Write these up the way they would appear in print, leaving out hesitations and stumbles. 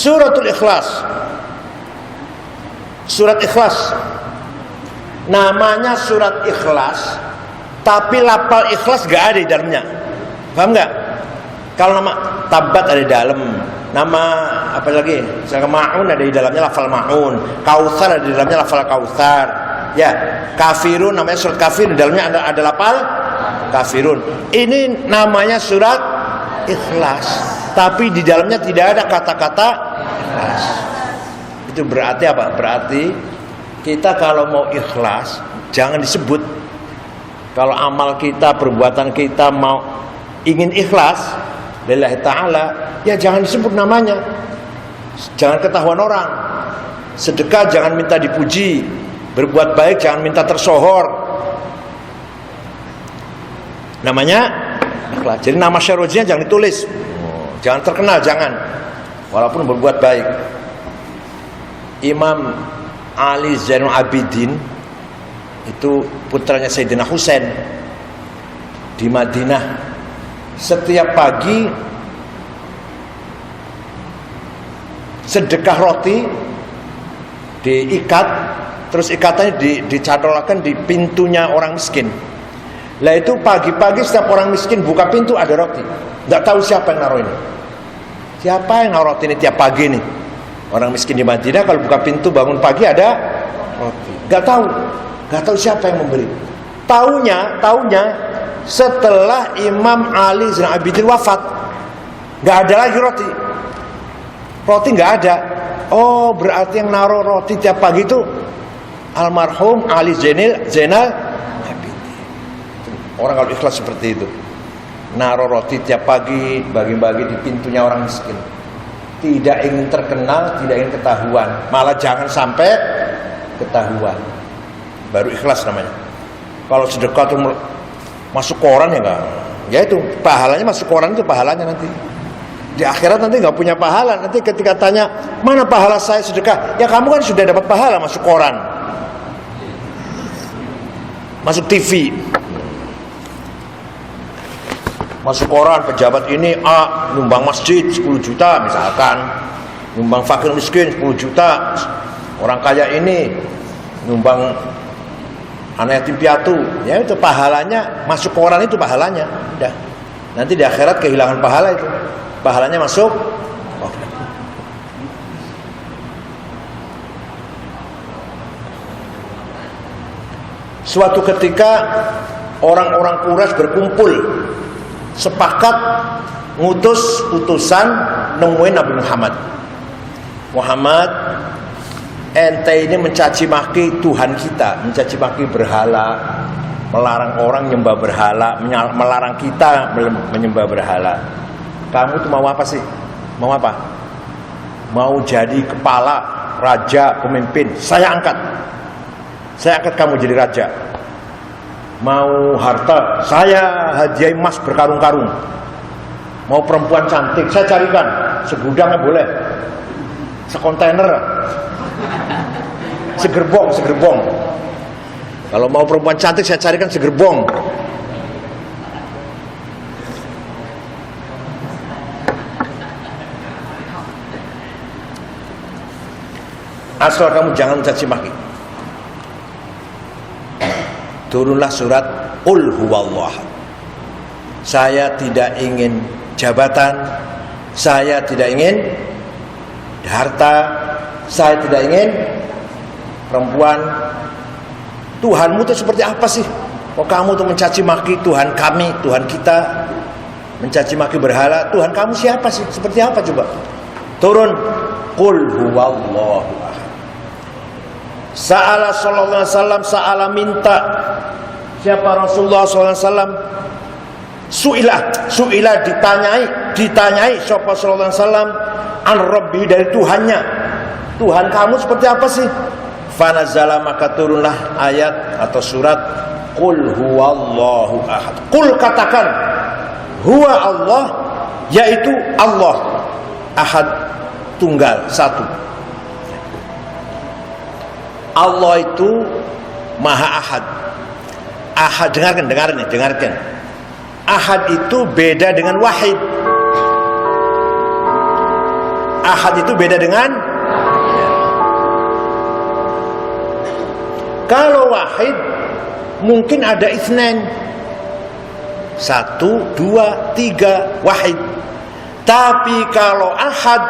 Suratul Ikhlas. Surat Ikhlas. Namanya surat Ikhlas, tapi lafal ikhlas gak ada di dalamnya. Paham gak? Kalau nama Tabat ada di dalam, nama apa lagi? Misalnya Ma'un ada di dalamnya lafal Ma'un, Kautsar ada di dalamnya lafal Kautsar. Ya, Kafirun namanya surat Kafir, di dalamnya ada lafal Kafirun. Ini namanya surat Ikhlas, tapi di dalamnya tidak ada kata-kata ikhlas. Itu berarti apa? Berarti kita kalau mau ikhlas jangan disebut. Kalau amal kita, perbuatan kita mau ingin ikhlas lillahi ta'ala, ya jangan disebut namanya. Jangan ketahuan orang. Sedekah jangan minta dipuji, berbuat baik jangan minta tersohor. Namanya ikhlas. Jadi nama syarujnya jangan ditulis, jangan terkenal, jangan. Walaupun berbuat baik. Imam Ali Zainul Abidin itu putranya Sayyidina Husain di Madinah. Setiap pagi sedekah roti diikat, terus ikatannya dicantolkan di pintunya orang miskin. Lah itu pagi-pagi setiap orang miskin buka pintu ada roti. Nggak tahu siapa yang naruh ini. Siapa yang naruh roti ini tiap pagi nih? Orang miskin di Madinah kalau buka pintu bangun pagi ada roti. Nggak tahu siapa yang memberi. Taunya setelah Imam Ali Zainal Abidin wafat, nggak ada lagi roti. Roti nggak ada. Oh, berarti yang naruh roti tiap pagi itu almarhum Ali Zainal Abidin. Orang kalau ikhlas seperti itu, naruh roti tiap pagi, bagi-bagi di pintunya orang miskin. Tidak ingin terkenal, tidak ingin ketahuan, malah jangan sampai ketahuan. Baru ikhlas namanya. Kalau sedekah itu masuk koran ya enggak. Ya itu pahalanya masuk koran, itu pahalanya nanti. Di akhirat nanti enggak punya pahala. Nanti ketika tanya, "Mana pahala saya sedekah?" Ya kamu kan sudah dapat pahala masuk koran. Masuk TV. Masuk koran, pejabat ini A nyumbang masjid 10 juta misalkan, nyumbang fakir miskin 10 juta, orang kaya ini nyumbang anak yatim piatu. Ya itu pahalanya masuk koran, itu pahalanya. Udah. Nanti di akhirat kehilangan pahala itu. Pahalanya masuk koran. Suatu ketika orang-orang Quraisy berkumpul, sepakat ngutus utusan nemuin Nabi Muhammad, ente ini mencaci maki Tuhan kita, mencaci maki berhala, melarang orang menyembah berhala, melarang kita menyembah berhala. Kamu tuh mau apa sih? Mau apa? Mau jadi kepala, raja, pemimpin? Saya angkat kamu jadi raja. Mau harta, saya hadiah emas berkarung-karung. Mau perempuan cantik, saya carikan. Segudangnya boleh, sekontainer, segerbong. Kalau mau perempuan cantik, saya carikan segerbong. Asal kamu jangan mencaci maki. Turunlah surat Qul huwallahu. Saya tidak ingin jabatan, saya tidak ingin harta, saya tidak ingin perempuan. Tuhanmu itu seperti apa sih? Oh kamu tuh mencaci maki Tuhan kami, Tuhan kita, mencaci maki berhala. Tuhan kamu siapa sih? Seperti apa coba? Turun Qul huwallahu ahad. Sa'ala sallallahu alaihi wasallam, sa'ala minta. Siapa Rasulullah sallallahu alaihi wasallam? Su'ilah ditanyai siapa sallallahu alaihi wasallam an rabbi, dari Tuhannya. Tuhan kamu seperti apa sih? Fanazala, maka turunlah ayat atau surat Qul huwallahu ahad. Qul, katakan, huwa Allah, yaitu Allah, ahad, tunggal, satu. Allah itu maha ahad. Ahad, dengarkan. Ahad itu beda dengan wahid. ahad itu beda dengan kalau wahid mungkin ada itsnain, 1, 2, 3 wahid. Tapi kalau ahad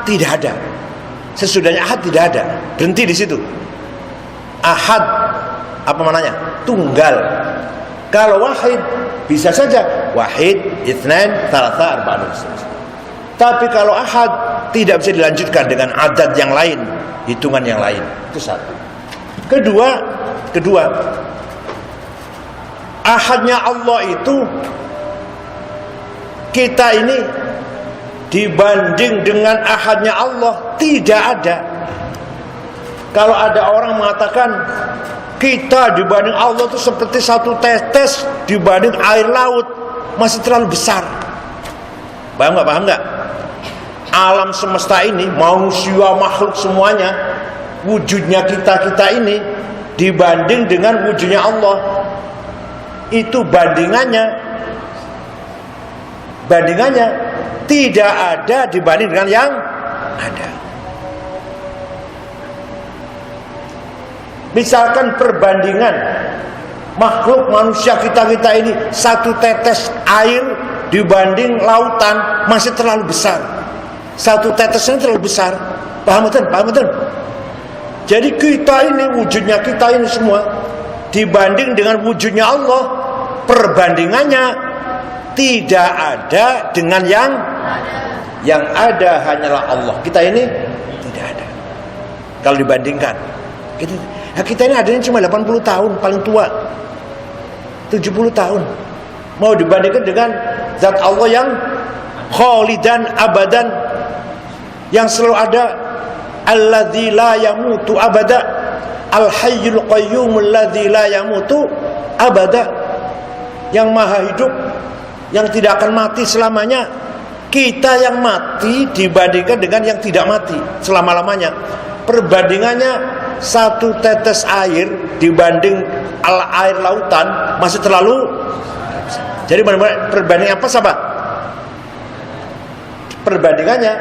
tidak ada. Sesudahnya ahad tidak ada, berhenti di situ. Ahad apa maknanya? Tunggal. Kalau wahid bisa saja wahid, itsnain, tsalatsa, arba'ah. Tapi kalau ahad tidak bisa dilanjutkan dengan adat yang lain, hitungan yang lain. Itu satu. Kedua, ahadnya Allah itu kita ini dibanding dengan ahadnya Allah tidak ada. Kalau ada orang mengatakan kita dibanding Allah itu seperti satu tetes dibanding air laut, masih terlalu besar. Paham nggak? Alam semesta ini, manusia, makhluk semuanya, wujudnya kita ini dibanding dengan wujudnya Allah, itu bandingannya tidak ada dibanding dengan yang ada. Misalkan perbandingan makhluk manusia kita ini satu tetes air dibanding lautan masih terlalu besar. Satu tetesnya terlalu besar. Paham betul? Jadi kita ini, wujudnya kita ini semua dibanding dengan wujudnya Allah, perbandingannya tidak ada dengan yang ada hanyalah Allah. Kita ini tidak ada. Kalau dibandingkan kita ini adanya cuma 80 tahun paling tua, 70 tahun. Mau dibandingkan dengan zat Allah yang khalidan abadan, yang selalu ada, alladzi la yamutu abada, al-hayyul qayyum alladzi la yamutu abada, yang maha hidup, yang tidak akan mati selamanya. Kita yang mati dibandingkan dengan yang tidak mati selama-lamanya. Perbandingannya satu tetes air dibanding air lautan masih terlalu. Jadi perbandingan apa sahabat? Perbandingannya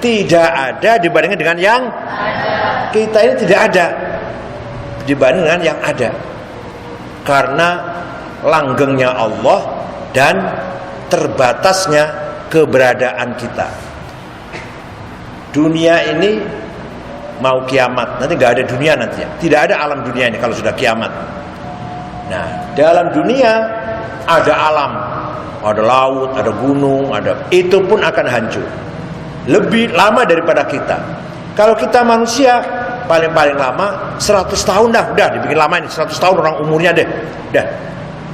tidak ada dibandingkan dengan yang ada. Kita ini tidak ada dibanding dengan yang ada, karena langgengnya Allah dan terbatasnya keberadaan kita. Dunia ini mau kiamat, nanti nggak ada dunia nantinya, tidak ada alam dunia ini kalau sudah kiamat. Nah, dalam dunia ada alam, ada laut, ada gunung, itu pun akan hancur. Lebih lama daripada kita. Kalau kita manusia paling lama 100 tahun dah, udah dibikin lama ini, 100 tahun orang umurnya deh. Udah.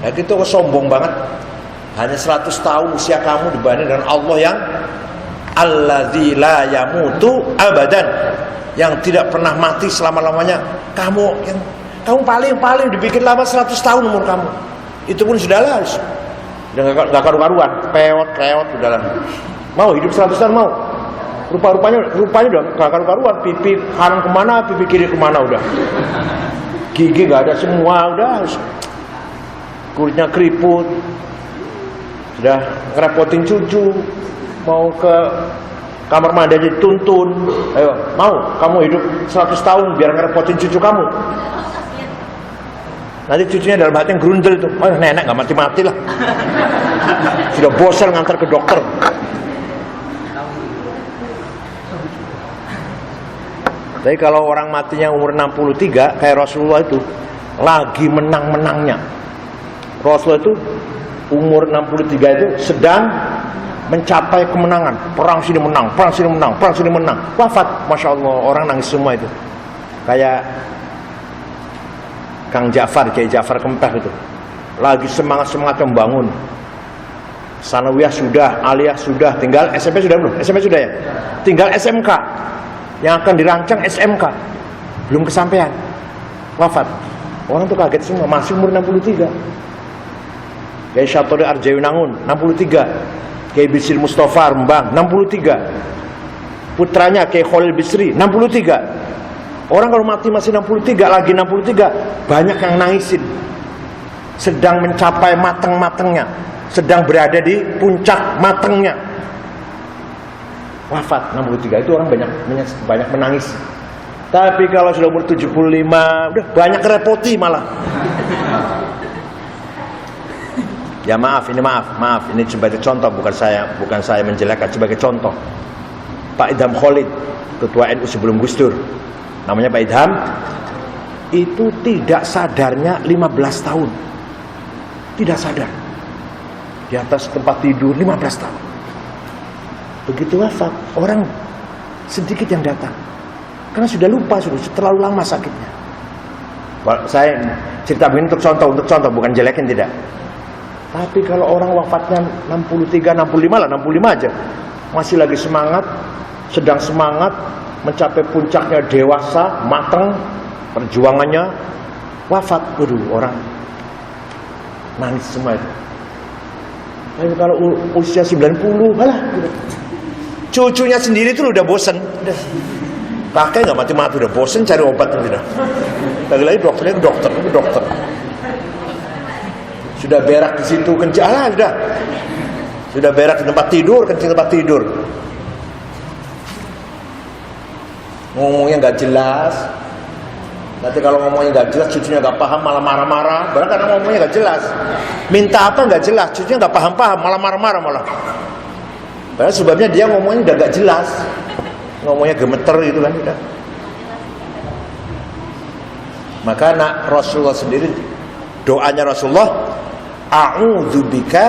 Nah, itu sombong banget. Hanya 100 tahun usia kamu dibanding dengan Allah yang alladzi la yamutu abadan, yang tidak pernah mati selama-lamanya. Kamu paling dibikin lama 100 tahun umur kamu. Itu pun sudah lah. Udah enggak karu-karuan, peot udah lah. Mau hidup 100 tahun mau? Rupanya udah gak karu-karuan, pipi kanan kemana, pipi kiri kemana udah. Gigi gak ada semua udah. Kulitnya keriput. Sudah ngerepotin cucu. Mau ke kamar mandi aja dituntun. Ayo, mau kamu hidup 100 tahun biar ngerepotin cucu kamu. Nanti cucunya dalam hati yang grundel itu. Oh, nenek gak mati-mati lah. Sudah bosan ngantar ke dokter. Tapi kalau orang matinya umur 63 kayak Rasulullah itu lagi menang-menangnya. Rasulullah itu umur 63 itu sedang mencapai kemenangan. Perang sini menang, perang sini menang, perang sini menang. Wafat, Masya Allah, orang nangis semua itu. Kayak Kang Ja'far, Kiai Ja'far Kempeh itu. Lagi semangat-semangat membangun. Sanawiyah sudah, aliyah sudah, tinggal SMP sudah belum? SMP sudah ya? Tinggal SMK. Yang akan dirancang SMK. Belum kesampaian. Wafat. Orang tuh kaget semua, masih umur 63. Kiai Syatoli Arjawinangun 63. Kiai Bisri Mustafa Rembang 63. Putranya Kiai Khalil Bisri 63. Orang kalau mati masih 63, lagi 63, banyak yang nangisin. Sedang mencapai mateng-matengnya, sedang berada di puncak matengnya. wafat 63 itu orang banyak menangis. Tapi kalau sudah umur 75 udah banyak repoti malah. Ya maaf ini sebagai contoh, bukan saya menjelekkan, sebagai contoh. Pak Idham Khalid, ketua NU sebelum Gus Dur, namanya Pak Idham, itu tidak sadarnya 15 tahun, tidak sadar, di atas tempat tidur 15 tahun. Begitu wafat, orang sedikit yang datang, karena sudah lupa, sudah terlalu lama sakitnya. Saya cerita begini untuk contoh, bukan jelekin, tidak. Tapi kalau orang wafatnya 63, 65 lah, 65 aja, masih lagi semangat, sedang semangat, mencapai puncaknya dewasa, matang, perjuangannya, wafat, waduh, orang nangis semua itu. Tapi kalau usia 90, malah gitu. Cucunya sendiri tuh udah bosen, kakek nggak mati-mati, udah bosen cari obat udah. Lagi-lagi dokternya dokter. Sudah berak di situ kencing, sudah berak di tempat tidur, kencing tempat tidur. Ngomongnya nggak jelas. Nanti kalau ngomongnya nggak jelas, cucunya nggak paham, malah marah-marah. Karena ngomongnya nggak jelas. Minta apa nggak jelas, cucunya nggak paham-paham, malah marah-marah malah. Karena sebabnya dia ngomongnya udah nggak jelas, ngomongnya gemeter gitu kan. Udah. Maka Rasulullah sendiri, doanya Rasulullah, a'udzubika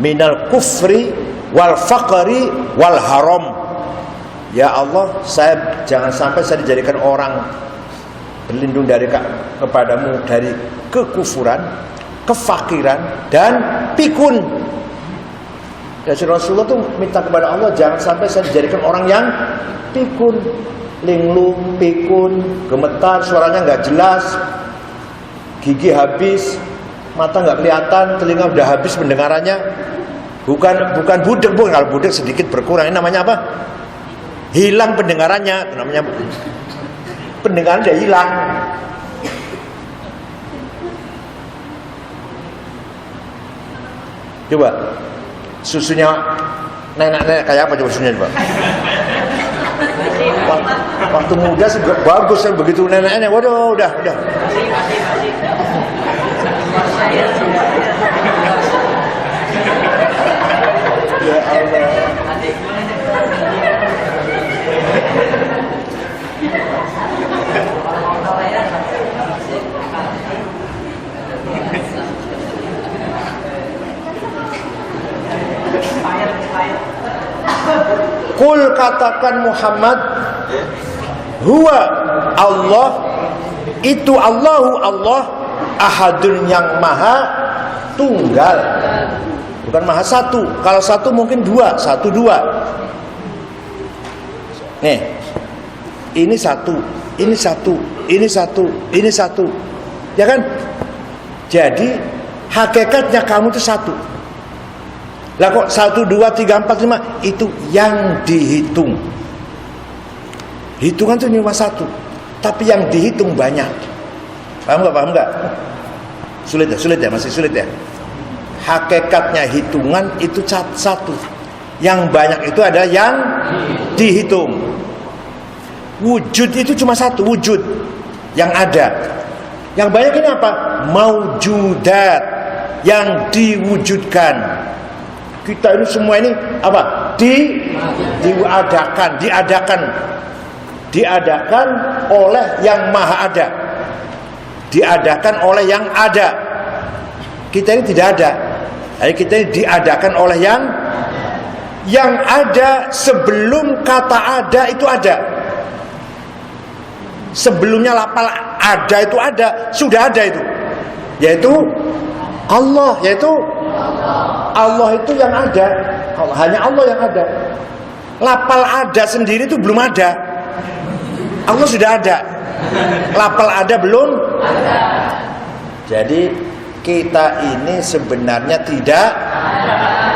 minal kufri wal faqri wal haram. Ya Allah, jangan sampai saya dijadikan orang berlindung kepadamu dari kekufuran, kefakiran, dan pikun. Jadi Rasulullah tuh minta kepada Allah, jangan sampai saya dijadikan orang yang pikun, linglung, pikun, gemetar, suaranya nggak jelas, gigi habis, mata nggak kelihatan, telinga udah habis pendengarannya. Bukan budek, bukan. Kalau budek sedikit berkurang, ini namanya apa? Hilang pendengarannya, namanya pendengaran udah hilang. Coba susunya nenek-nenek kayak apa coba susunya coba? Waktu muda sih bagus kan, begitu neneknya, waduh udah. Ya Allah. Kul, katakan Muhammad, huwa Allah, itu Allahu Allah, ahadun yang maha tunggal, bukan maha satu. Kalau satu mungkin dua. Nih, ini satu, ya kan? Jadi hakikatnya kamu itu satu. Lah kok 1, 2, 3, 4, 5 itu yang dihitung. Hitungan itu cuma satu, tapi yang dihitung banyak. Paham nggak? Sulit ya, masih sulit ya. Hakikatnya hitungan itu satu. Yang banyak itu adalah yang dihitung. Wujud itu cuma satu, wujud yang ada. Yang banyak ini apa? Maujudat, yang diwujudkan. Kita ini semua ini apa? Diadakan oleh yang maha ada. Diadakan oleh yang ada. Kita ini tidak ada. Jadi kita ini diadakan oleh yang ada sebelum kata ada itu ada. Sebelumnya lapal ada itu ada, sudah ada itu. Yaitu Allah, Allah itu yang ada. Hanya Allah yang ada. Lapal ada sendiri itu belum ada. Allah sudah ada. Lapal ada belum ada. Jadi kita ini sebenarnya tidak,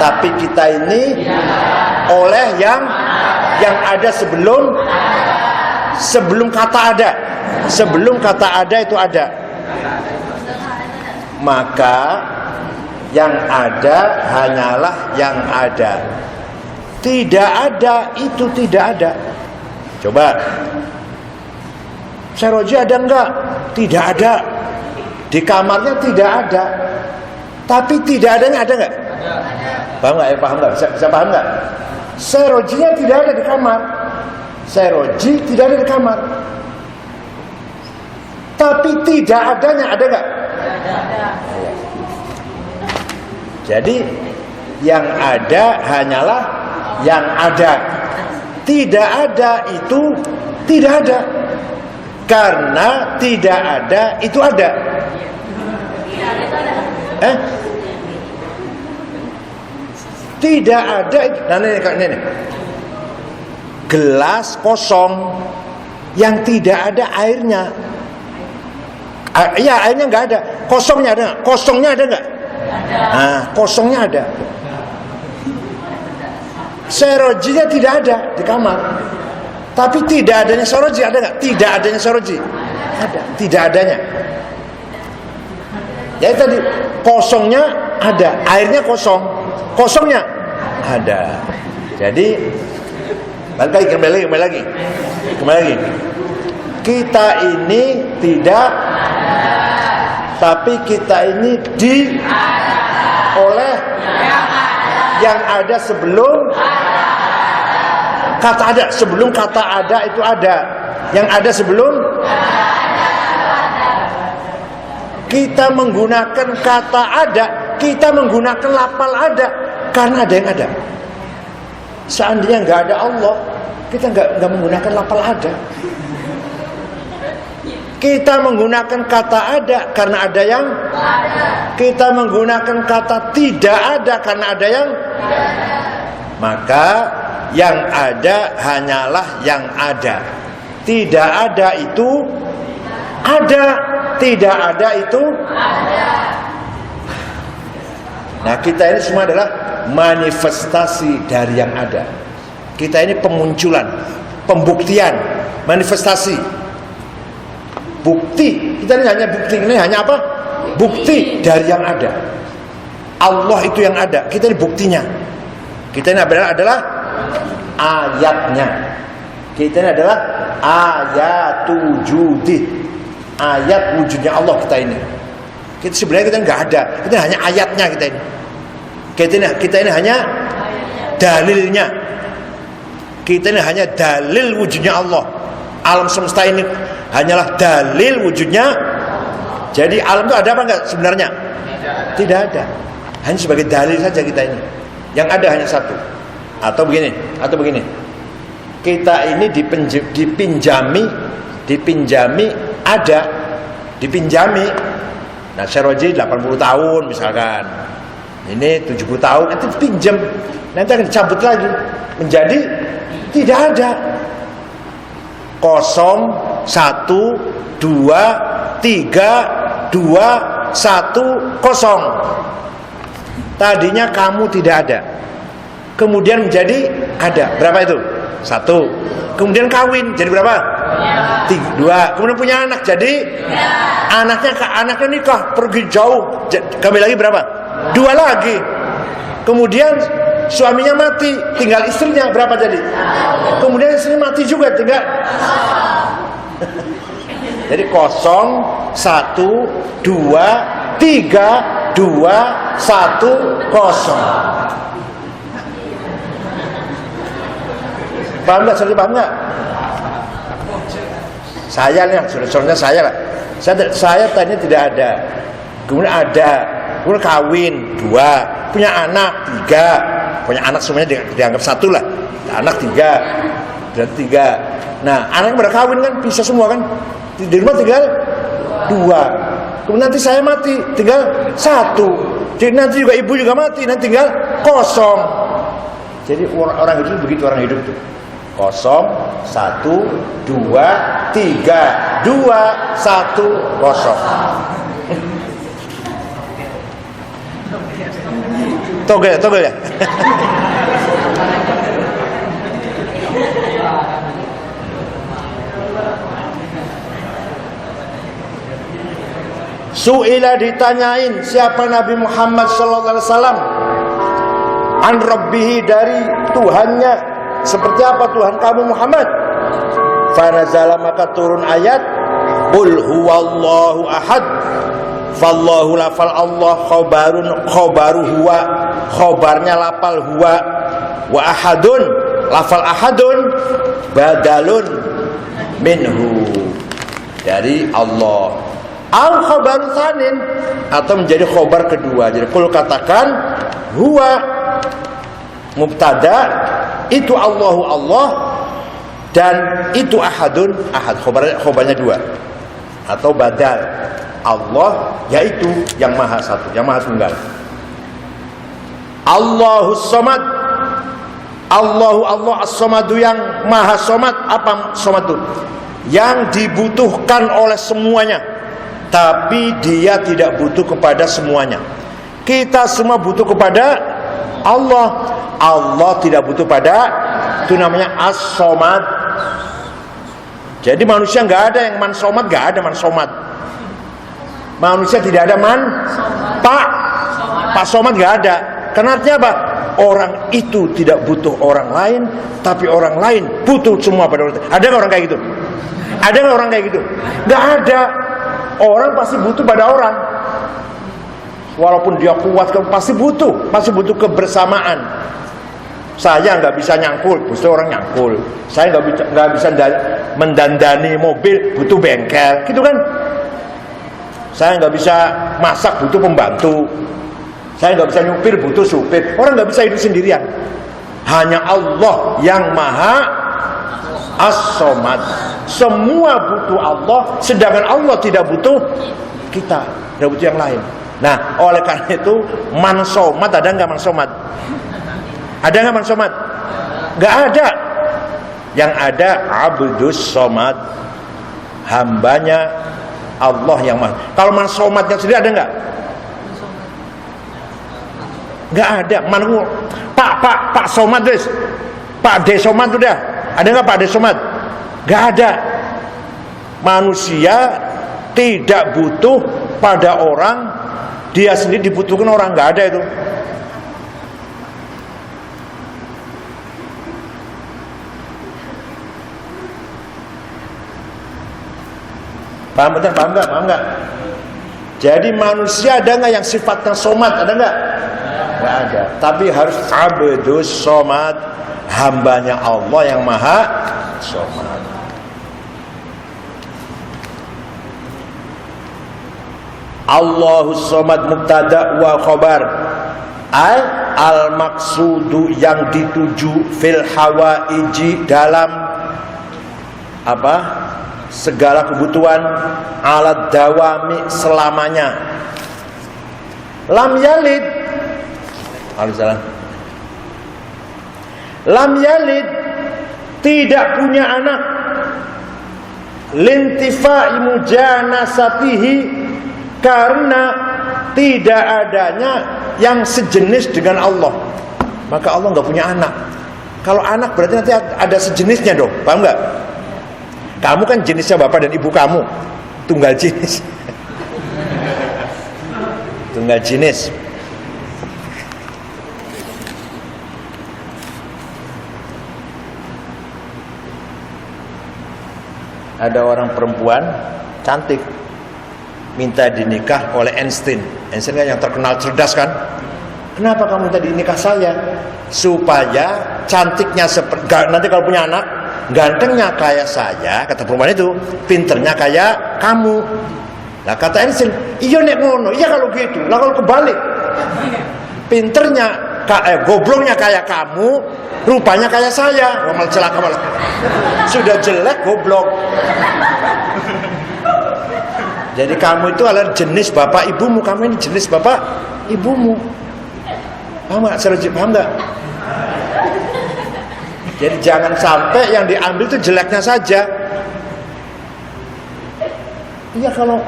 tapi kita ini oleh yang ada sebelum kata ada. Sebelum kata ada itu ada. Maka yang ada hanyalah yang ada. Tidak ada, itu tidak ada. Coba, seroji ada enggak? Tidak ada. Di kamarnya tidak ada. Tapi tidak adanya ada enggak? Paham enggak? Paham enggak? Bisa paham enggak? Serojinya tidak ada di kamar. Seroji tidak ada di kamar. Tapi tidak adanya ada enggak? Ada. Jadi yang ada hanyalah yang ada. Tidak ada itu tidak ada. Karena tidak ada itu ada. Tidak ada. Nah, ini. Gelas kosong yang tidak ada airnya. Iya, airnya nggak ada. Kosongnya ada nggak? Kosongnya ada nggak? Nah, kosongnya ada. Serojinya tidak ada di kamar. Tapi tidak adanya seroji ada nggak? Tidak adanya seroji. Ada. Tidak adanya. Ya tadi kosongnya ada, airnya kosong. Kosongnya ada. Jadi kembali lagi. Kita ini tidak tapi kita ini oleh yang ada sebelum kata ada. Sebelum kata ada itu ada. Yang ada sebelum kita menggunakan kata ada, kita menggunakan lafal ada karena ada yang ada. Seandainya nggak ada Allah, kita nggak menggunakan lafal ada. Kita menggunakan kata ada karena ada yang ada. Kita menggunakan kata tidak ada karena ada yang ada. Maka yang ada hanyalah yang ada. Tidak ada itu ada. Tidak ada itu ada. Nah, kita ini semua adalah manifestasi dari yang ada. Kita ini pemunculan, pembuktian, manifestasi. Bukti, kita ini hanya bukti, ini hanya apa? Bukti dari yang ada. Allah itu yang ada, kita ini buktinya. Kita ini adalah ayatnya. Kita ini adalah ayat wujudih, ayat wujudnya Allah kita ini. Kita sebenarnya kita nggak ada, kita hanya ayatnya kita ini. Kita ini hanya dalilnya. Kita ini hanya dalil wujudnya Allah. Alam semesta ini hanyalah dalil wujudnya. Jadi alam itu ada apa enggak sebenarnya? Tidak ada. Hanya sebagai dalil saja kita ini. Yang ada hanya satu. Atau begini. Kita ini dipinjami ada. Dipinjami. Nah, seroji 80 tahun misalkan. Ini 70 tahun, nanti pinjam. Nanti akan dicabut lagi. Menjadi tidak ada. 0, 1, 2, 3, 2, 1, 0. Tadinya kamu tidak ada. Kemudian menjadi ada. Berapa itu? 1. Kemudian kawin jadi berapa? 2. Kemudian punya anak jadi anaknya nikah pergi jauh. Kembali lagi berapa? 2 lagi. Kemudian suaminya mati, tinggal istrinya berapa jadi? Kemudian istrinya mati juga, tinggal. Jadi 0, 1, 2, 3, 2, 1, 0. Paham nggak? Paham nggak? Saya nih, saudara saya lah. Saya tadinya tidak ada, kemudian ada, kemudian kawin 2, punya anak 3, punya anak semuanya dianggap 1 lah, anak 3, dan 3. Nah, anaknya pada kawin kan, bisa semua kan, di rumah tinggal 2. Kemudian nanti saya mati, tinggal 1. Jadi nanti juga ibu juga mati, nanti tinggal 0. Jadi orang hidup begitu, orang hidup tuh. 0, 1, 2, 3, 2, 1, 0. Togel ya. Su'ila ditanyain siapa Nabi Muhammad sallallahu alaihi wasallam. an rabbihi, dari Tuhannya. Seperti apa Tuhan kamu Muhammad? Fanazala, maka turun ayat qul huwallahu ahad. Fallahu lafal Allah, khobaru huwa, khobarnya lafal huwa, wa ahadun, lafal ahadun badalun minhu, dari Allah. Al khobaru tsanin, atau menjadi khobar kedua. Jadi qul katakan huwa mubtada, itu Allahu Allah, dan itu ahadun, ahad khobarnya dua, atau badal. Allah yaitu yang maha satu, yang maha tunggal. Allahus somad, Allahu Allah as-somadu, yang maha somad. Apa somad itu? Yang dibutuhkan oleh semuanya, tapi dia tidak butuh kepada semuanya. Kita semua butuh kepada Allah. Allah tidak butuh pada, itu namanya as-somad. Jadi manusia nggak ada yang man-somad, nggak ada man-somad. Manusia tidak ada Pak Somad, nggak ada. Karena artinya apa? Orang itu tidak butuh orang lain, tapi orang lain butuh semua pada orang. Ada nggak orang kayak gitu? Ada nggak orang kayak gitu? Nggak ada. Orang pasti butuh pada orang. Walaupun dia kuat, pasti butuh kebersamaan. Saya nggak bisa nyangkul, butuh orang nyangkul. Saya nggak bisa mendandani mobil, butuh bengkel, gitu kan? Saya nggak bisa masak, butuh pembantu. Saya nggak bisa nyupir, butuh supir. Orang nggak bisa hidup sendirian. Hanya Allah yang maha as-somad. Semua butuh Allah, sedangkan Allah tidak butuh kita, tidak butuh yang lain. Nah, oleh karena itu man-somad, ada nggak man-somad? Ada nggak man-somad? Nggak ada. Yang ada abdus somad, hambanya Allah yang maha. Kalau man-somadnya sendiri ada nggak? Nggak ada. Pak Somad, Pak De Somad udah. Ada nggak Pak De Somad? Nggak ada. Manusia tidak butuh pada orang, dia sendiri dibutuhkan orang, nggak ada itu. Paham betul? Paham nggak? Jadi manusia ada nggak yang sifatnya somad? Ada nggak? Nggak ada. Tapi harus abdus somad, hambanya Allah yang maha somad. Allahus somad mubtada wa khabar. Al maksudu, yang dituju, fil hawaiji, dalam apa? Segala kebutuhan, alat dawami, selamanya. Lam yalid, lam yalid, tidak punya anak. Lintifa'i mujanasatihi, karena tidak adanya yang sejenis dengan Allah, maka Allah nggak punya anak. Kalau anak berarti nanti ada sejenisnya dong, paham nggak? Kamu kan jenisnya bapak dan ibu kamu, tunggal jenis. Tunggal jenis. Ada orang perempuan cantik minta dinikah oleh Einstein. Einstein kan yang terkenal cerdas kan? Kenapa kamu minta dinikah saya? Supaya cantiknya nanti kalau punya anak, gantengnya kayak saya, kata perempuan itu, pinternya kayak kamu. Lah kata Einstein, iya nek ngono, iya kalau gitu. Lah kalau kebalik, pinternya gobloknya kayak kamu, rupanya kayak saya. Wah, malah celaka malah. Sudah jelek goblok. Jadi kamu itu adalah jenis bapak ibumu, kamu ini jenis bapak ibumu. Paham nggak? Paham nggak? Jadi jangan sampai yang diambil itu jeleknya saja. Iya, kalau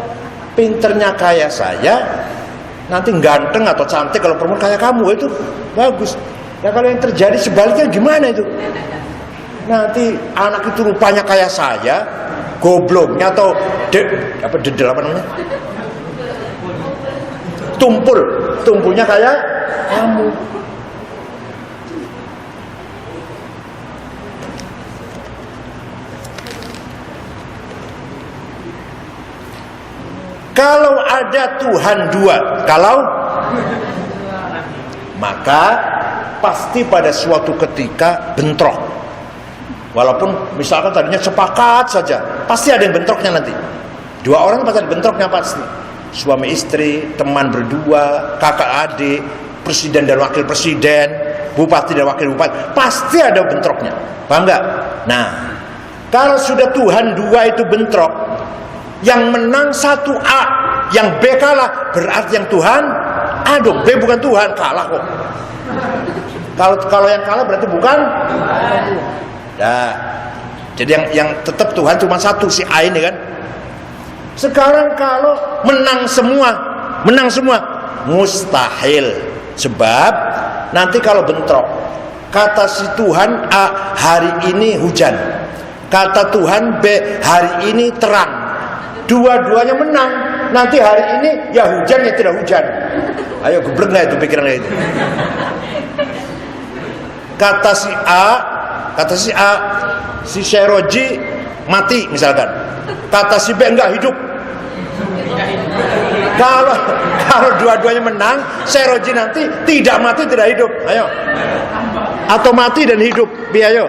pinternya kayak saya, nanti ganteng atau cantik kalau perempuan kayak kamu, itu bagus. Nah kalau yang terjadi sebaliknya gimana itu? Nanti anak itu rupanya kayak saya, gobloknya atau dedel apa namanya? Tumpulnya kayak kamu. Kalau ada Tuhan dua, maka pasti pada suatu ketika bentrok. Walaupun misalkan tadinya sepakat saja, pasti ada yang bentroknya nanti. Dua orang pasti ada bentroknya pasti. Suami istri, teman berdua, kakak adik, presiden dan wakil presiden, bupati dan wakil bupati, pasti ada bentroknya. Paham nggak? Nah, kalau sudah Tuhan dua itu bentrok, yang menang satu A, yang B kalah, berarti yang Tuhan A dong. B bukan Tuhan, kalah kok. Kalau yang kalah berarti bukan. Nah, jadi yang tetap Tuhan cuma satu, si A ini kan. Sekarang kalau menang semua, mustahil. Sebab nanti kalau bentrok, kata si Tuhan A, hari ini hujan, kata Tuhan B, hari ini terang. Dua-duanya menang. Nanti hari ini ya hujan ya tidak hujan. Ayo geblek nggak itu pikirannya itu. Kata si A, si Syairoji mati misalkan. Kata si B enggak, hidup. Kalau dua-duanya menang, Syairoji nanti tidak mati tidak hidup. Ayo. Atau mati dan hidup. Ayo.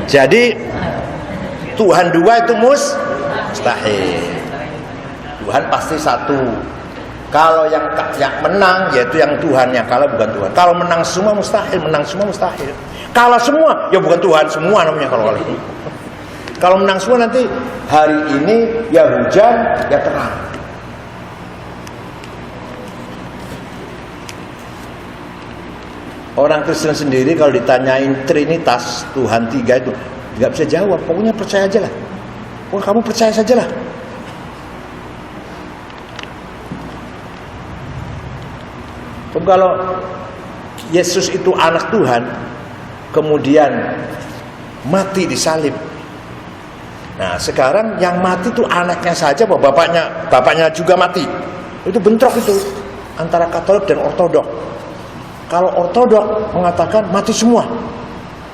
Jadi Tuhan dua itu mustahil. Tuhan pasti satu. Kalau yang menang yaitu yang Tuhan, yang kalah bukan Tuhan. Kalau menang semua mustahil, Kalah semua ya bukan Tuhan semua namanya kalau kalah. Kalau menang semua nanti hari ini ya hujan ya terang. Orang Kristen sendiri kalau ditanyain Trinitas, Tuhan tiga itu nggak bisa jawab. Pokoknya percaya aja lah. Pokoknya kamu percaya saja lah. Kalau Yesus itu anak Tuhan, kemudian mati disalib. Nah sekarang yang mati itu anaknya saja, bapaknya juga mati. Itu bentrok itu antara Katolik dan Ortodok. Kalau Ortodok mengatakan mati semua.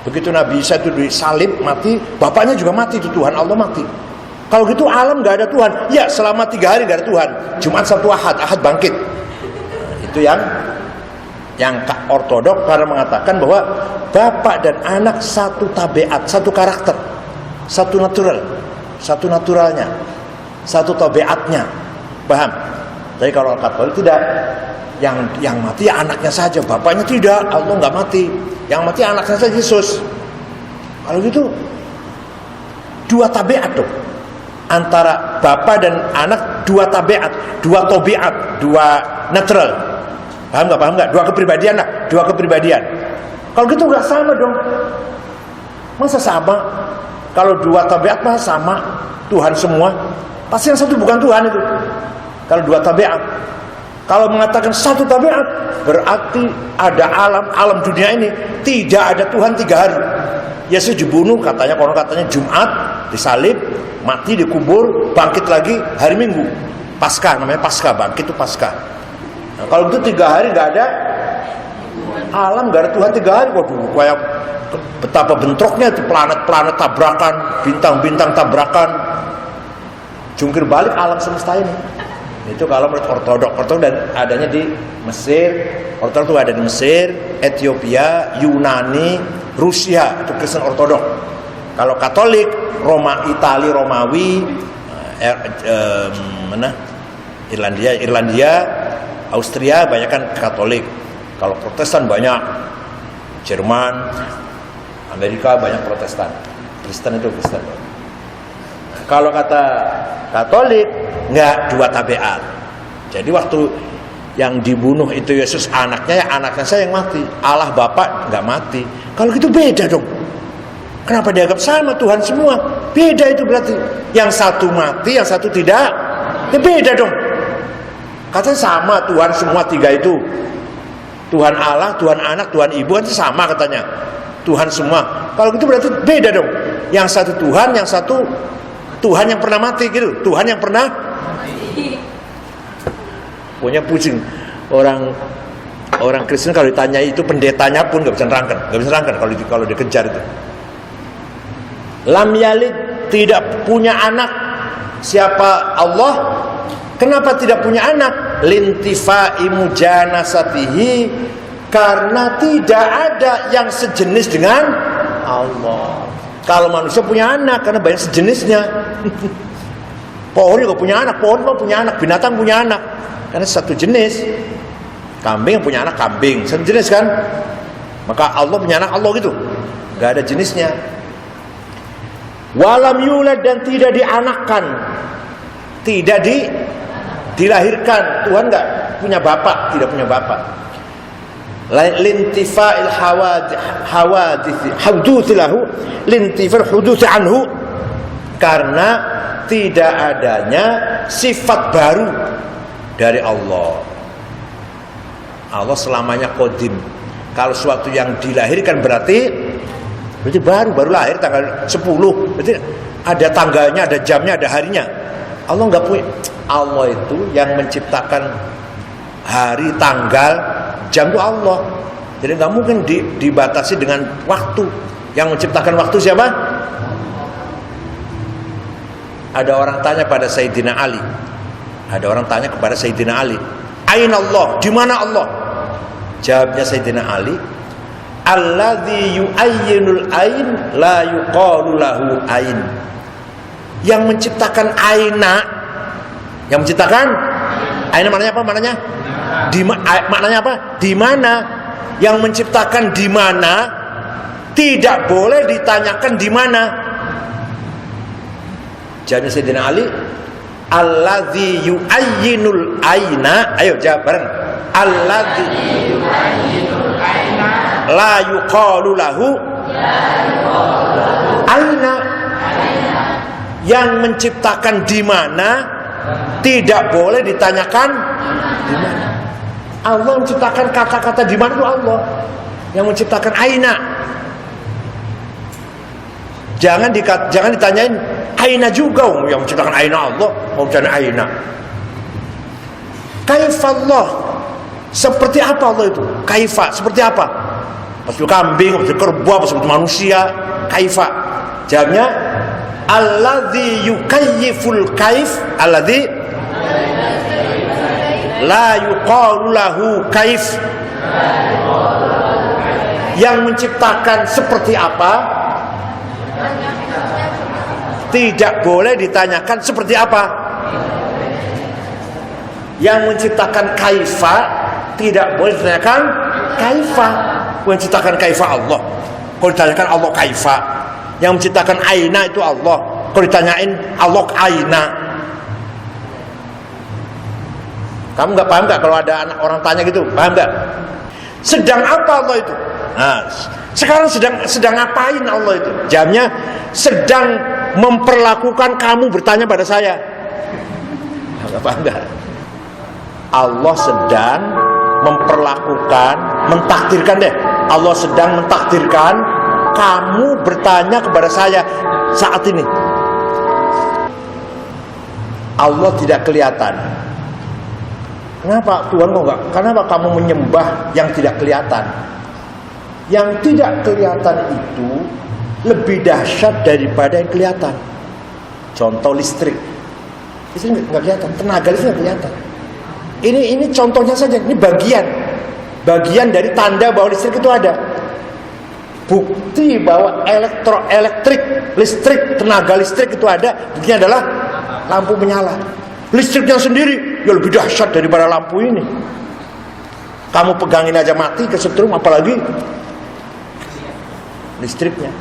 Begitu Nabi Isa itu disalib mati, bapaknya juga mati, itu Tuhan Allah mati. Kalau gitu alam gak ada Tuhan. Ya selama 3 hari gak ada Tuhan. Jumat, Sabtu, Ahad bangkit. Itu yang Ortodok karena mengatakan bahwa bapak dan anak satu tabiat, satu karakter, satu naturalnya, satu tabiatnya. Paham? Tapi kalau Katolik tidak. Yang mati ya anaknya saja, bapaknya tidak, Allah nggak mati. Yang mati anaknya saja, Yesus. Kalau gitu dua tabiat dong. Antara bapak dan anak dua tabiat, dua tabiat, dua natural. Paham nggak? Dua kepribadian lah, dua kepribadian. Kalau gitu nggak sama dong. Masa sama? Kalau dua tabiat masa sama, Tuhan semua. Pasti yang satu bukan Tuhan itu. Kalau dua tabiat. Kalau mengatakan satu tabiat, berarti ada alam dunia ini tidak ada Tuhan 3 hari. Yesus dibunuh katanya, konon katanya Jumat, disalib, mati, dikubur, bangkit lagi hari Minggu. Paskah, namanya Paskah, bangkit itu Paskah. Nah, kalau itu 3 hari nggak ada alam, nggak ada Tuhan 3 hari. Waduh, kayak betapa bentroknya itu, planet-planet tabrakan, bintang-bintang tabrakan, jungkir balik alam semesta ini. Itu kalau menurut Ortodok dan adanya di Mesir. Ortodok itu ada di Mesir, Ethiopia, Yunani, Rusia, itu Kristen Ortodok. Kalau Katolik, Romawi, Irlandia, Austria banyak kan Katolik. Kalau Protestan banyak, Jerman, Amerika banyak Protestan. Kristen itu Kristen. Kalau kata Katolik nggak dua tabiat. Jadi waktu yang dibunuh itu Yesus anaknya, ya anaknya saya yang mati. Allah Bapa nggak mati. Kalau gitu beda dong. Kenapa dianggap sama Tuhan semua? Beda itu berarti. Yang satu mati, yang satu tidak. Ya beda dong. Katanya sama Tuhan semua 3 itu. Tuhan Allah, Tuhan Anak, Tuhan Ibu itu sama katanya. Tuhan semua. Kalau gitu berarti beda dong. Yang satu Tuhan, yang satu Tuhan yang pernah mati gitu. Tuhan yang pernah punya pusing. Orang Kristen kalau ditanya itu, pendetanya pun nggak bisa nerangkan kalau dikejar itu. Lam yalid tidak punya anak. Siapa? Allah. Kenapa tidak punya anak? Lintifai mujanasatihi, karena tidak ada yang sejenis dengan Allah. Kalau manusia punya anak karena banyak sejenisnya. Pohon juga punya anak, pohon juga punya anak, binatang punya anak karena satu jenis. Kambing punya anak kambing, satu jenis kan? Maka Allah punya anak Allah gitu. Gak ada jenisnya. Walam yulad, dan tidak dianakkan, tidak dilahirkan. Tuhan nggak punya bapak, tidak punya bapak. Lintifa'il hawadith lahu, lintifa'il huduth anhu, karena tidak adanya sifat baru dari Allah. Allah selamanya qadim. Kalau sesuatu yang dilahirkan berarti baru lahir tanggal 10. Berarti ada tanggalnya, ada jamnya, ada harinya. Allah nggak punya. Allah itu yang menciptakan hari, tanggal, jam itu Allah. Jadi nggak mungkin dibatasi dengan waktu. Yang menciptakan waktu siapa? Ada orang tanya pada Sayyidina Ali. Ada orang tanya kepada Sayyidina Ali, Aina Allah? Di mana Allah? Jawabnya Sayyidina Ali, alladzi yu'ayyinul ain la yuqalu lahu ain. Yang menciptakan aina, yang menciptakan aina maknanya apa? Maknanya apa? Di mana? Yang menciptakan di mana tidak boleh ditanyakan di mana. Jawabnya Sayyidina Ali, alladzi yu'ayyinul aina. Ayo jawab bareng. Alladzi yu'ayyinul aina la yuqalu lahu aina. Yang menciptakan di mana tidak boleh ditanyakan di mana. Allah menciptakan kata-kata di mana itu Allah. Yang menciptakan aina. Jangan ditanyain aina juga. Yang menciptakan aina Allah, mau menciptakan aina. Kaifallah, seperti apa Allah itu? Kaifa, seperti apa? Seperti kambing, seperti kerbau, seperti manusia. Kaifa. Jawabnya, alladzi yukayyiful kaif, alladzi la yuqalu lahu kaif. Yang menciptakan seperti apa tidak boleh ditanyakan seperti apa. Yang menciptakan kaifa tidak boleh ditanyakan kaifa. Menciptakan kaifa Allah, kalau ditanyakan Allah kaifa. Yang menciptakan aina itu Allah, kalau ditanyain Allah aina. Kamu nggak paham nggak kalau ada anak orang tanya gitu? Paham nggak? Sedang apa Allah itu? Nah, sekarang sedang ngapain Allah itu? Jamnya sedang memperlakukan kamu bertanya pada saya. Nggak paham nggak? Allah sedang memperlakukan, mentakdirkan deh. Allah sedang mentakdirkan kamu bertanya kepada saya saat ini. Allah tidak kelihatan. Kenapa Tuhan kok enggak? Kenapa kamu menyembah yang tidak kelihatan? Yang tidak kelihatan itu lebih dahsyat daripada yang kelihatan. Contoh listrik. Listrik enggak kelihatan, tenaga listrik enggak kelihatan. Ini contohnya saja, ini bagian dari tanda bahwa listrik itu ada. Bukti bahwa listrik, tenaga listrik itu ada, buktinya adalah lampu menyala. Listriknya sendiri ya lebih dahsyat daripada lampu ini. Kamu pegangin aja mati kesetrum, apalagi listriknya.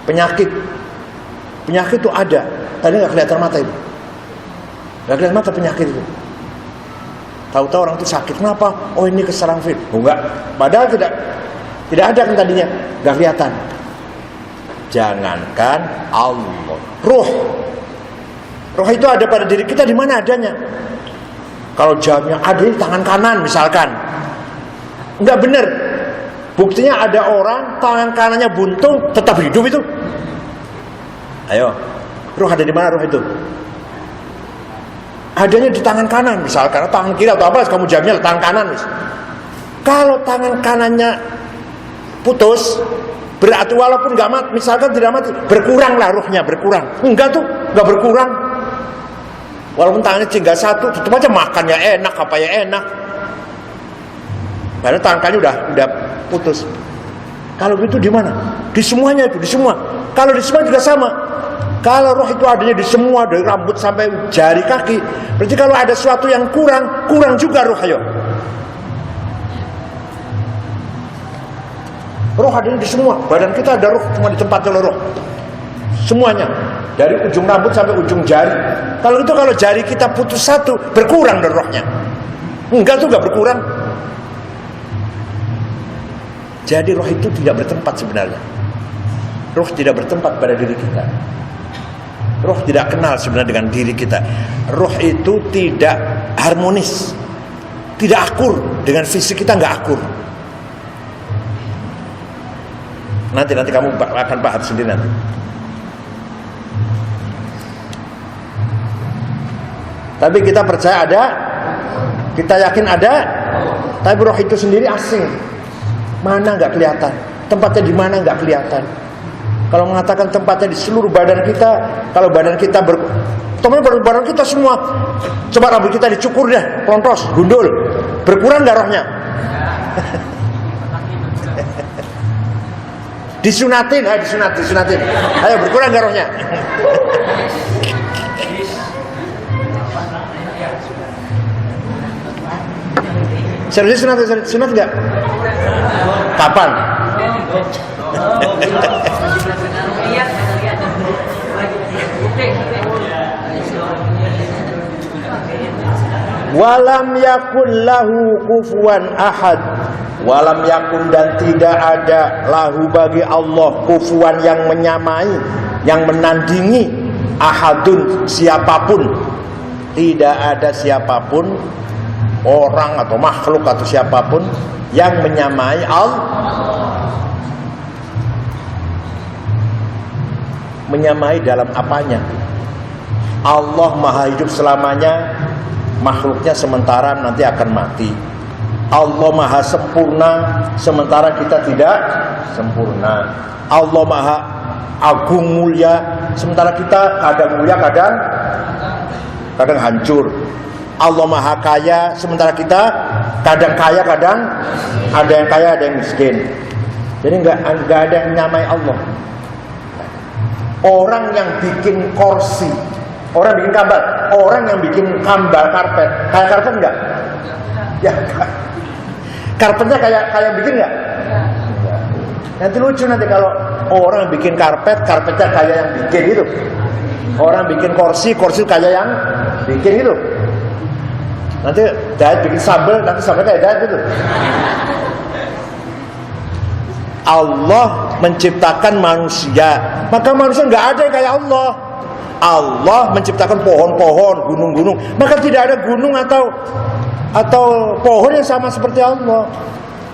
Penyakit itu ada, tadi nggak kelihatan mata itu, nggak kelihatan mata penyakit itu. Tahu-tahu orang itu sakit, kenapa? Oh ini keserang virus. Oh enggak, padahal tidak ada kan tadinya, nggak kelihatan. Jangankan Allah, ruh itu ada pada diri kita, di mana adanya? Kalau jawabnya ada di tangan kanan misalkan, nggak benar. Buktinya ada orang tangan kanannya buntung tetap hidup itu. Ayo, ruh ada di mana ruh itu? Adanya di tangan kanan misalkan, atau tangan kiri atau apa, kamu jawabnya tangan kanan. Kalau tangan kanannya putus, Berarti walaupun nggak mati, misalkan tidak mati, berkuranglah ruhnya, berkurang. Enggak tuh, nggak berkurang. Walaupun tangannya tinggal satu, tetap aja makannya enak, apa ya enak. Karena tangannya udah putus. Kalau gitu di mana? Di semuanya itu, di semua. Kalau di semua juga sama. Kalau roh itu adanya di semua, dari rambut sampai jari kaki. Berarti kalau ada sesuatu yang kurang juga roh. Ayo. Roh adanya di semua. Badan kita ada roh, cuma di tempat roh. Semuanya. Dari ujung rambut sampai ujung jari. Kalau itu, kalau jari kita putus satu, berkurang dari rohnya. Enggak tuh, enggak berkurang. Jadi roh itu tidak bertempat sebenarnya. Roh tidak bertempat pada diri kita. Roh tidak kenal sebenarnya dengan diri kita. Roh itu tidak harmonis, tidak akur dengan fisik kita, nggak akur. Nanti kamu akan paham sendiri nanti. Tapi kita percaya ada, kita yakin ada, tapi roh itu sendiri asing. Mana nggak kelihatan, tempatnya di mana nggak kelihatan. Kalau mengatakan tempatnya di seluruh badan kita, kalau badan kita teman-teman badan kita semua, coba rambut kita dicukur deh, pelontos, gundul, berkurang nggak rohnya? Disunatin, disunatin, ayo berkurang nggak rohnya? Serius sunat nggak? Kapan? Walam yakun lahu kufuwan ahad. Walam yakun, dan tidak ada lahu bagi Allah kufuwan yang menyamai, yang menandingi, ahadun siapapun. Tidak ada siapapun, orang atau makhluk atau siapapun yang menyamai Allah. Menyamai dalam apanya? Allah maha hidup selamanya, makhluknya sementara nanti akan mati. Allah maha sempurna, sementara kita tidak sempurna. Allah maha agung mulia, sementara kita kadang mulia, kadang hancur. Allah maha kaya, sementara kita kadang kaya, kadang ada yang kaya, ada yang miskin. Jadi nggak ada yang nyamai Allah. Orang yang bikin kursi, orang bikin kambar, orang yang bikin kambar karpet, kayak karpet enggak? Ya, karpetnya kayak bikin enggak? Nanti lucu nanti kalau orang bikin karpetnya kayak yang bikin itu. Orang bikin kursi kayak yang bikin itu. Nanti Dayat bikin sambal, nanti sambal kayak Dayat itu. Allah menciptakan manusia, maka manusia nggak ada yang kayak Allah. Allah menciptakan pohon-pohon, gunung-gunung, maka tidak ada gunung atau pohon yang sama seperti Allah.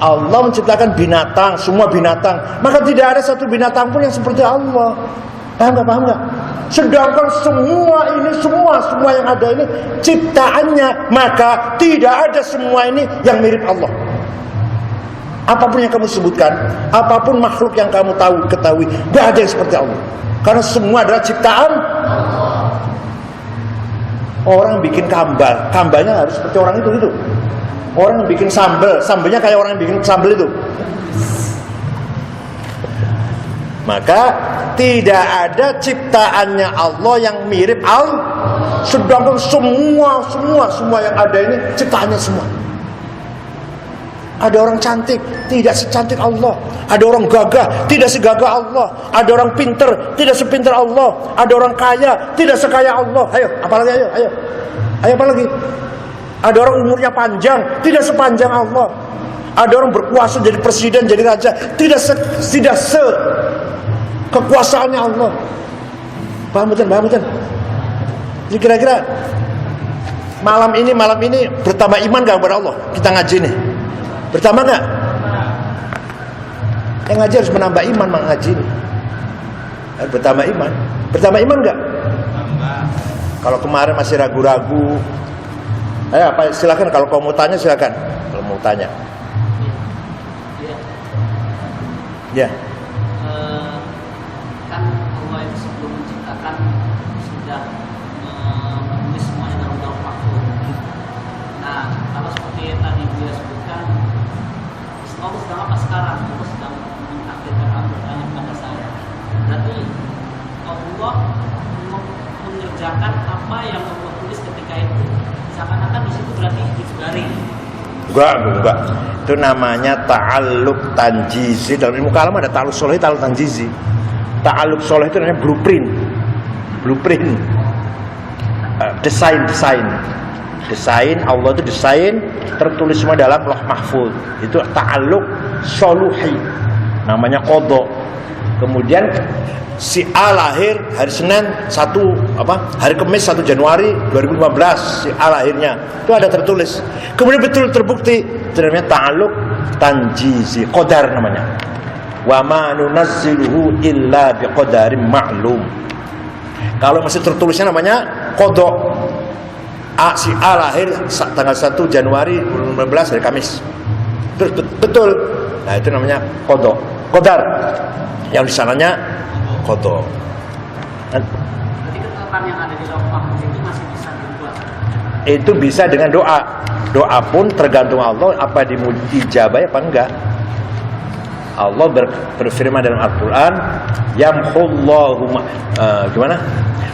Allah menciptakan binatang, semua binatang, maka tidak ada satu binatang pun yang seperti Allah. Paham nggak? Sedangkan semua yang ada ini ciptaannya, maka tidak ada semua ini yang mirip Allah. Apapun yang kamu sebutkan, apapun makhluk yang kamu ketahui, tidak ada yang seperti Allah. Karena semua adalah ciptaan Allah. Orang bikin kambarnya harus seperti orang itu. Orang yang bikin sambalnya kayak orang yang bikin sambal itu. Maka tidak ada ciptaannya Allah yang mirip Allah. Sedangkan semua yang ada ini ciptaannya semua. Ada orang cantik, tidak secantik Allah. Ada orang gagah, tidak segagah Allah. Ada orang pinter, tidak sepinter Allah. Ada orang kaya, tidak sekaya Allah. Ayo, apalagi ayo. Ayo apalagi? Ada orang umurnya panjang, tidak sepanjang Allah. Ada orang berkuasa jadi presiden, jadi raja, tidak kekuasaannya Allah. Paham betul? Jadi kira-kira malam ini bertambah iman gak kepada Allah? Kita ngaji nih, bertambah gak? Yang ngaji harus menambah iman, ngaji nih. Bertambah iman gak? Kalau kemarin masih ragu-ragu, ayo silakan. Kalau kamu mau tanya silakan. Kalau mau tanya, ya. kan sudah menulis semuanya dalam lauh mahfuz. Nah, kalau seperti yang tadi Buya sebutkan, Allah sedang apa sekarang? Allah sedang menakdirkan Al-Quran kepada saya. Berarti Allah mengerjakan apa yang Allah tulis ketika itu. Seakan-akan di situ berarti digaring. Enggak. Itu namanya ta'alluq tanjizi. Dalam ilmu kalam ada ta'alluq sholih, ta'alluq tanjizi. Ta'alluq sholih itu namanya blueprint. Desain Allah itu desain tertulis semua dalam lauh mahfuz. Itu ta'alluq sholuhi. Namanya qada. Kemudian si A lahir hari Senin hari Kamis 1 Januari 2015 si A lahirnya itu ada tertulis, kemudian betul terbukti, itu namanya ta'alluq tanjizi, qadar namanya. Wa ma nunazziluhu illa biqadarin ma'lum. Kalau masih tertulisnya namanya qada. Si A lahir tanggal 1 Januari 2015 hari Kamis, terus betul, nah itu namanya qadar. Yang di sananya qada. Berarti ketetapan yang ada di lauh mahfuz itu masih bisa dibuat. Itu bisa dengan doa. Doa pun tergantung Allah apa diijabah apa enggak. Allah berfirman dalam Al-Qur'an, yamhullahu gimana?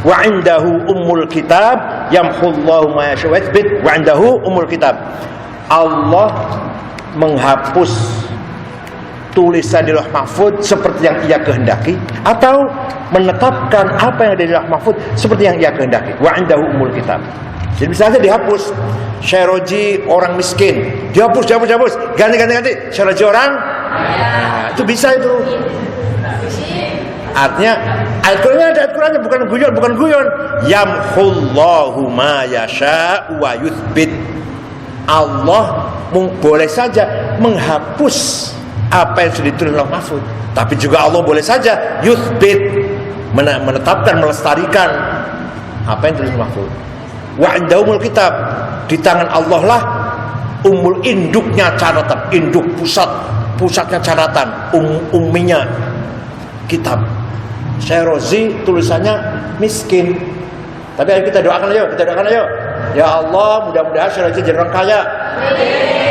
Wa 'indahu ummul kitab, yamhullahu ma yasha wa yathbit wa 'indahu ummul kitab. Allah menghapus tulisan di lauh mahfuz seperti yang ia kehendaki, atau menetapkan apa yang ada di lauh mahfuz seperti yang ia kehendaki. Wa 'indahu ummul kitab. Jadi bisa aja dihapus. Syairoji orang miskin, dihapus, ganti. Syairoji orang, nah, itu bisa itu. Artinya ayat Qur'annya ada ayat Qur'annya, bukan guyon. Yamhullahu ma yasha wa yuthbit. Allah boleh saja menghapus apa yang sudah ditulis lauh mahfuz, tapi juga Allah boleh saja yuthbit, menetapkan, melestarikan apa yang tulis mahfuz. Wa 'indahumul kitab, di tangan Allah lah induknya catatan, induk pusatnya catatan, umminya kitab. Syairozi tulisannya miskin, tapi ayo kita doakan ayo. Ya Allah, mudah-mudahan Syairozi jadi orang kaya.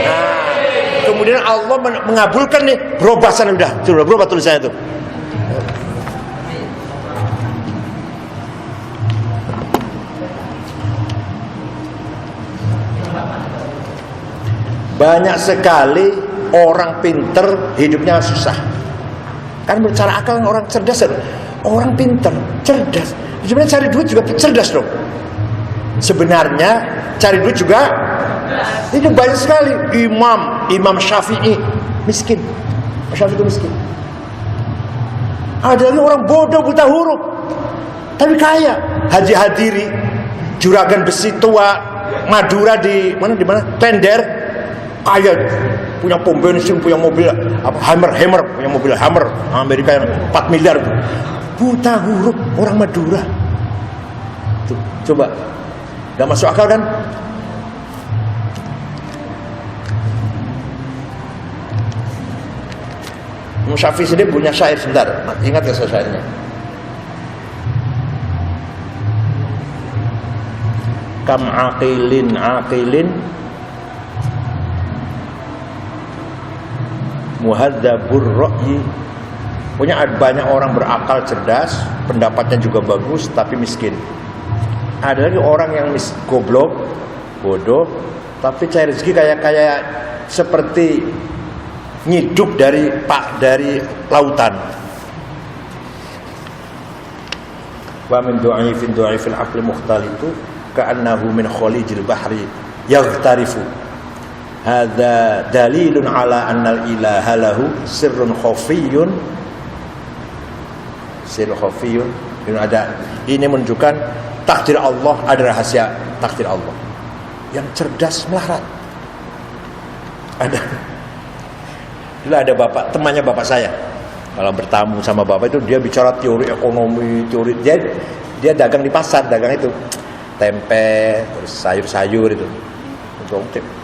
Nah, kemudian Allah mengabulkan nih, berubah sana, sudah berubah tulisannya itu. Banyak sekali orang pinter hidupnya susah. Kan bercara akal orang cerdas, orang pinter, cerdas. Sebenarnya cari duit juga cerdas dong. Sebenarnya cari duit juga itu banyak sekali. Imam Syafi'i miskin. Syafi'i itu miskin. Ada lagi orang bodoh buta huruf tapi kaya. Haji Hadiri, juragan besi tua Madura di mana? Tender. Kaya, punya pom bensin, punya mobil Hammer, punya mobil Hammer Amerika yang 4 miliar. Buta huruf orang Madura. Tuh, coba, gak masuk akal kan? Syafi'i sendiri punya syair, sebentar, ingat gak syairnya? Kam aqilin muhadzabur ra'yi. Punya banyak orang berakal, cerdas, pendapatnya juga bagus, tapi miskin. Ada lagi orang yang goblok, bodoh, tapi cari rezeki kayak seperti nyidup dari lautan. Wa min du'ifil aqli mukhtalitu ka'annahu min khalijil bahri yaghtarifu. Hadza dalilun ala annal ilaha lahu sirrun khafiyyun. Ini menunjukkan takdir Allah, ada rahasia takdir Allah. Yang cerdas melarat. Ada bapak, temannya bapak saya. Kalau bertamu sama bapak itu dia bicara teori ekonomi, dia dagang di pasar, dagang itu tempe, terus sayur-sayur itu.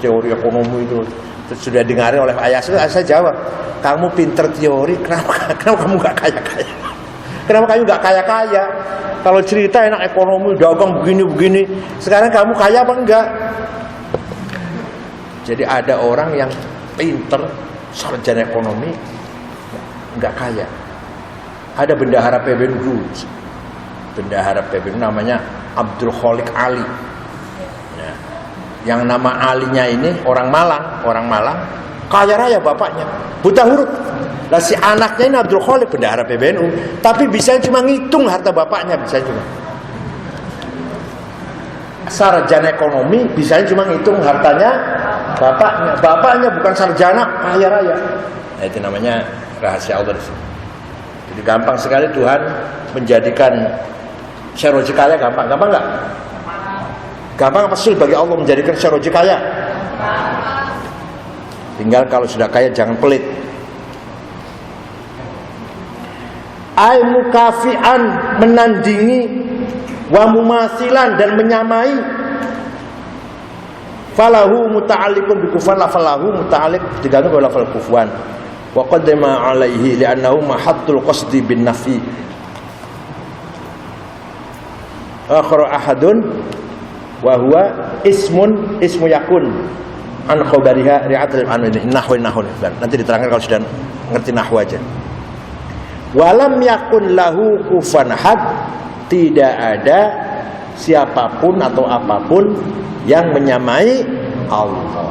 Teori ekonomi itu sudah dengarin oleh ayah saya jawab, kamu pinter teori, kenapa kamu nggak kaya-kaya? Kenapa kamu nggak kaya-kaya? kalau cerita enak ekonomi, dagang begini-begini. Sekarang kamu kaya apa enggak? Jadi ada orang yang pinter, sarjana ekonomi, enggak kaya. Ada bendahara PBNU dulu. Bendahara PBNU namanya Abdul Khalik Ali. Nah, yang nama Alinya ini orang Malang, kaya raya bapaknya, buta huruf. Lah si anaknya ini Abdul Khalik bendahara PBNU, tapi bisa cuma ngitung harta bapaknya, bisa cuma. Sarjana ekonomi bisa cuma ngitung hartanya bapaknya. Bapaknya bukan sarjana, kaya raya. Nah, itu namanya rahasia Allah. Jadi gampang sekali Tuhan menjadikan Syairoji kaya, gampang nggak? Gampang apa sulit bagi Allah menjadikan Syairoji kaya? Tinggal kalau sudah kaya jangan pelit. Ai mukafian, menandingi, wa mumasilan, dan menyamai. Falahu muta'alliqun bi kufwan, la falahu muta'alliq diganti oleh lafal kufwan. Wa qaddama alaihi li'annahu mahattul qasdi bin nafi. Akhra ahadun wa huwa ismu yakun an khabariha ri'atul anwin nahwu. Nanti diterangkan kalau sudah ngerti nahwu aja. Walam yakun lahu kufuwan ahad, tidak ada siapapun atau apapun yang menyamai Allah.